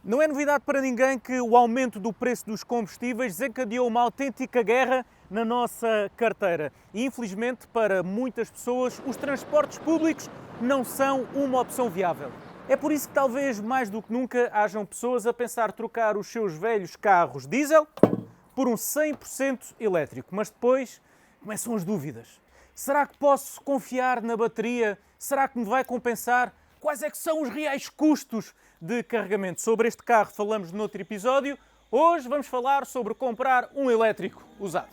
Não é novidade para ninguém que o aumento do preço dos combustíveis desencadeou uma autêntica guerra na nossa carteira. E, infelizmente, para muitas pessoas, os transportes públicos não são uma opção viável. É por isso que talvez mais do que nunca hajam pessoas a pensar trocar os seus velhos carros diesel por um 100% elétrico. Mas depois começam as dúvidas. Será que posso confiar na bateria? Será que me vai compensar? Quais é que são os reais custos de carregamento? Sobre este carro falamos noutro episódio. Hoje vamos falar sobre comprar um elétrico usado.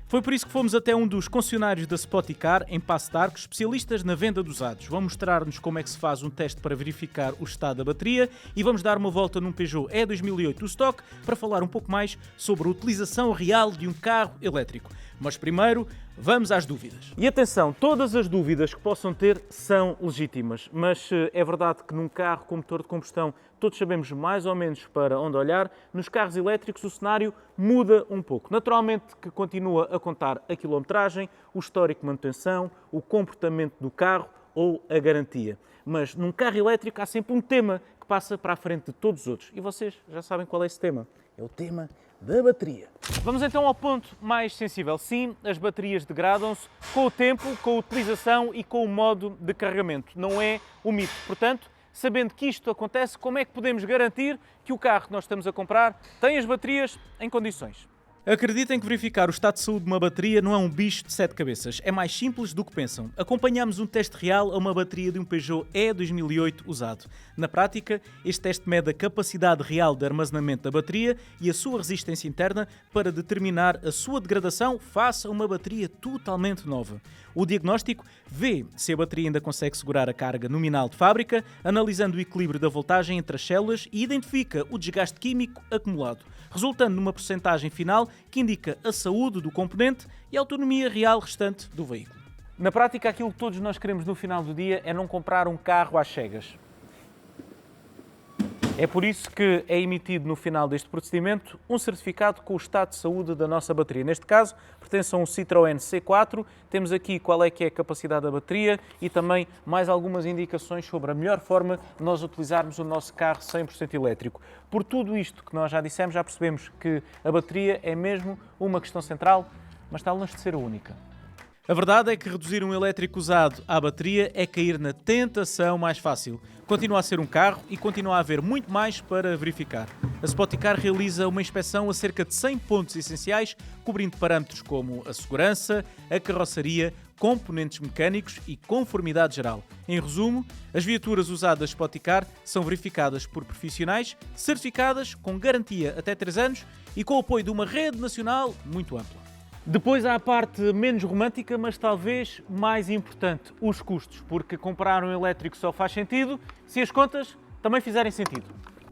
Foi por isso que fomos até um dos concessionários da Spoticar, em Passo de Arcos, especialistas na venda de usados. Vão mostrar-nos como é que se faz um teste para verificar o estado da bateria e vamos dar uma volta num Peugeot E2008 do stock para falar um pouco mais sobre a utilização real de um carro elétrico. Mas primeiro, vamos às dúvidas. E atenção, todas as dúvidas que possam ter são legítimas, mas é verdade que num carro com motor de combustão todos sabemos mais ou menos para onde olhar. Nos carros elétricos o cenário muda um pouco. Naturalmente que continua a contar a quilometragem, o histórico de manutenção, o comportamento do carro ou a garantia. Mas num carro elétrico há sempre um tema que passa para a frente de todos os outros. E vocês já sabem qual é esse tema. É o tema da bateria. Vamos então ao ponto mais sensível. Sim, as baterias degradam-se com o tempo, com a utilização e com o modo de carregamento. Não é um mito. Portanto, sabendo que isto acontece, como é que podemos garantir que o carro que nós estamos a comprar tem as baterias em condições? Acreditem que verificar o estado de saúde de uma bateria não é um bicho de 7 cabeças. É mais simples do que pensam. Acompanhamos um teste real a uma bateria de um Peugeot E2008 usado. Na prática, este teste mede a capacidade real de armazenamento da bateria e a sua resistência interna para determinar a sua degradação face a uma bateria totalmente nova. O diagnóstico vê se a bateria ainda consegue segurar a carga nominal de fábrica, analisando o equilíbrio da voltagem entre as células e identifica o desgaste químico acumulado, resultando numa percentagem final que indica a saúde do componente e a autonomia real restante do veículo. Na prática, aquilo que todos nós queremos no final do dia é não comprar um carro às cegas. É por isso que é emitido no final deste procedimento um certificado com o estado de saúde da nossa bateria. Neste caso, pertence a um Citroën C4. Temos aqui qual é que é a capacidade da bateria e também mais algumas indicações sobre a melhor forma de nós utilizarmos o nosso carro 100% elétrico. Por tudo isto que nós já dissemos, já percebemos que a bateria é mesmo uma questão central, mas está longe de ser a única. A verdade é que reduzir um elétrico usado à bateria é cair na tentação mais fácil. Continua a ser um carro e continua a haver muito mais para verificar. A Spoticar realiza uma inspeção a cerca de 100 pontos essenciais, cobrindo parâmetros como a segurança, a carroceria, componentes mecânicos e conformidade geral. Em resumo, as viaturas usadas Spoticar são verificadas por profissionais, certificadas, com garantia até 3 anos e com o apoio de uma rede nacional muito ampla. Depois há a parte menos romântica, mas talvez mais importante, os custos, porque comprar um elétrico só faz sentido se as contas também fizerem sentido.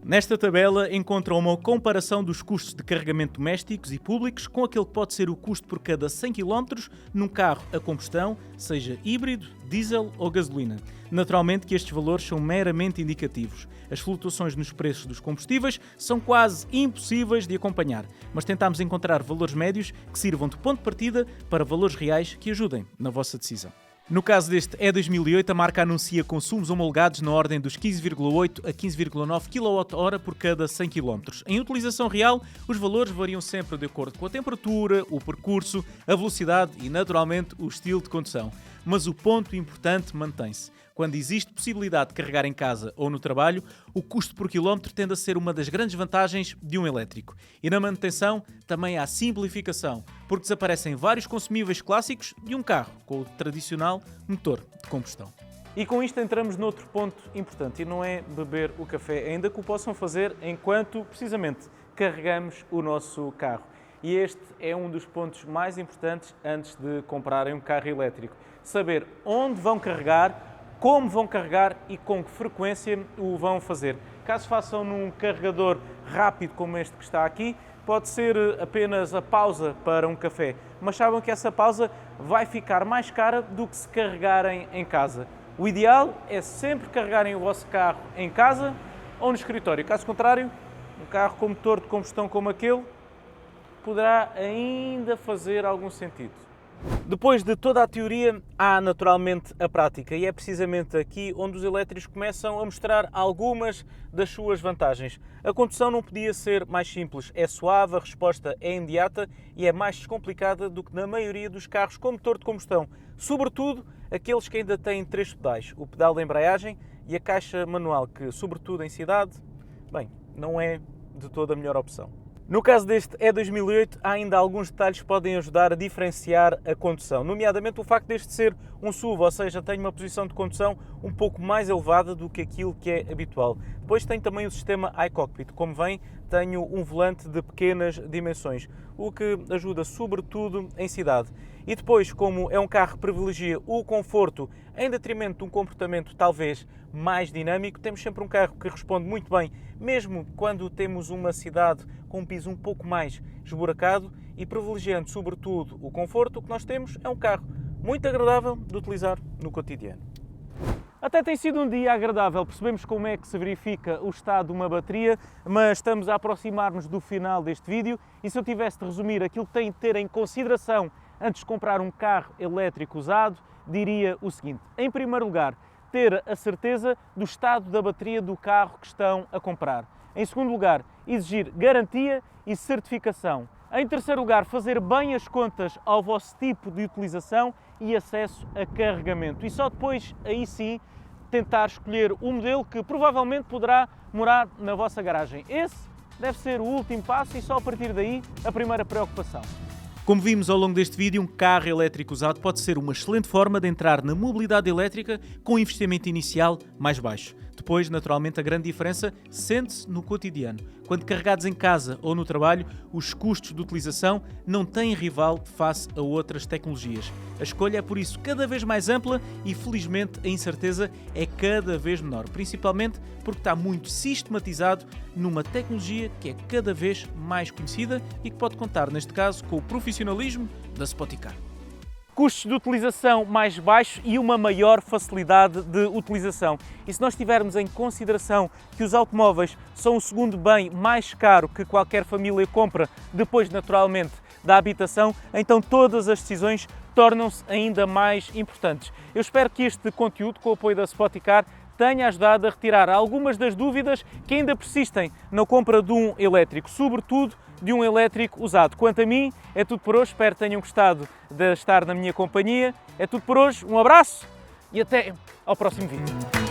Nesta tabela encontram uma comparação dos custos de carregamento domésticos e públicos com aquele que pode ser o custo por cada 100 km num carro a combustão, seja híbrido, diesel ou gasolina. Naturalmente que estes valores são meramente indicativos. As flutuações nos preços dos combustíveis são quase impossíveis de acompanhar, mas tentamos encontrar valores médios que sirvam de ponto de partida para valores reais que ajudem na vossa decisão. No caso deste E2008, a marca anuncia consumos homologados na ordem dos 15,8 a 15,9 kWh por cada 100 km. Em utilização real, os valores variam sempre de acordo com a temperatura, o percurso, a velocidade e, naturalmente, o estilo de condução. Mas o ponto importante mantém-se. Quando existe possibilidade de carregar em casa ou no trabalho, o custo por quilómetro tende a ser uma das grandes vantagens de um elétrico. E na manutenção também há simplificação, porque desaparecem vários consumíveis clássicos de um carro com o tradicional motor de combustão. E com isto entramos noutro ponto importante, e não é beber o café, ainda que o possam fazer enquanto, precisamente, carregamos o nosso carro. E este é um dos pontos mais importantes antes de comprarem um carro elétrico. Saber onde vão carregar, como vão carregar e com que frequência o vão fazer. Caso façam num carregador rápido como este que está aqui, pode ser apenas a pausa para um café, mas saibam que essa pausa vai ficar mais cara do que se carregarem em casa. O ideal é sempre carregarem o vosso carro em casa ou no escritório. Caso contrário, um carro com motor de combustão como aquele poderá ainda fazer algum sentido. Depois de toda a teoria, há naturalmente a prática e é precisamente aqui onde os elétricos começam a mostrar algumas das suas vantagens. A condução não podia ser mais simples, é suave, a resposta é imediata e é mais descomplicada do que na maioria dos carros com motor de combustão, sobretudo aqueles que ainda têm 3 pedais, o pedal de embreagem e a caixa manual, que sobretudo em cidade, bem, não é de toda a melhor opção. No caso deste E2008, há ainda alguns detalhes que podem ajudar a diferenciar a condução, nomeadamente o facto deste ser um SUV, ou seja, tem uma posição de condução um pouco mais elevada do que aquilo que é habitual. Depois tem também o sistema iCockpit. Como vem, tenho um volante de pequenas dimensões, o que ajuda sobretudo em cidade. E depois, como é um carro que privilegia o conforto em detrimento de um comportamento talvez mais dinâmico, temos sempre um carro que responde muito bem, mesmo quando temos uma cidade com um piso um pouco mais esburacado, e privilegiando sobretudo o conforto, o que nós temos é um carro muito agradável de utilizar no cotidiano. Até tem sido um dia agradável, percebemos como é que se verifica o estado de uma bateria, mas estamos a aproximar-nos do final deste vídeo e se eu tivesse de resumir aquilo que tem de ter em consideração antes de comprar um carro elétrico usado, diria o seguinte: em primeiro lugar, ter a certeza do estado da bateria do carro que estão a comprar. Em segundo lugar, exigir garantia e certificação. Em terceiro lugar, fazer bem as contas ao vosso tipo de utilização e acesso a carregamento. E só depois, aí sim, tentar escolher o modelo que provavelmente poderá morar na vossa garagem. Esse deve ser o último passo e só a partir daí a primeira preocupação. Como vimos ao longo deste vídeo, um carro elétrico usado pode ser uma excelente forma de entrar na mobilidade elétrica com um investimento inicial mais baixo. Depois, naturalmente, a grande diferença sente-se no cotidiano. Quando carregados em casa ou no trabalho, os custos de utilização não têm rival face a outras tecnologias. A escolha é, por isso, cada vez mais ampla e, felizmente, a incerteza é cada vez menor, principalmente porque está muito sistematizado numa tecnologia que é cada vez mais conhecida e que pode contar, neste caso, com o profissionalismo da Spoticar. Custos de utilização mais baixos e uma maior facilidade de utilização. E se nós tivermos em consideração que os automóveis são o segundo bem mais caro que qualquer família compra, depois naturalmente da habitação, então todas as decisões tornam-se ainda mais importantes. Eu espero que este conteúdo, com o apoio da Spoticar, tenha ajudado a retirar algumas das dúvidas que ainda persistem na compra de um elétrico, sobretudo de um elétrico usado. Quanto a mim, é tudo por hoje. Espero que tenham gostado de estar na minha companhia. É tudo por hoje. Um abraço e até ao próximo vídeo.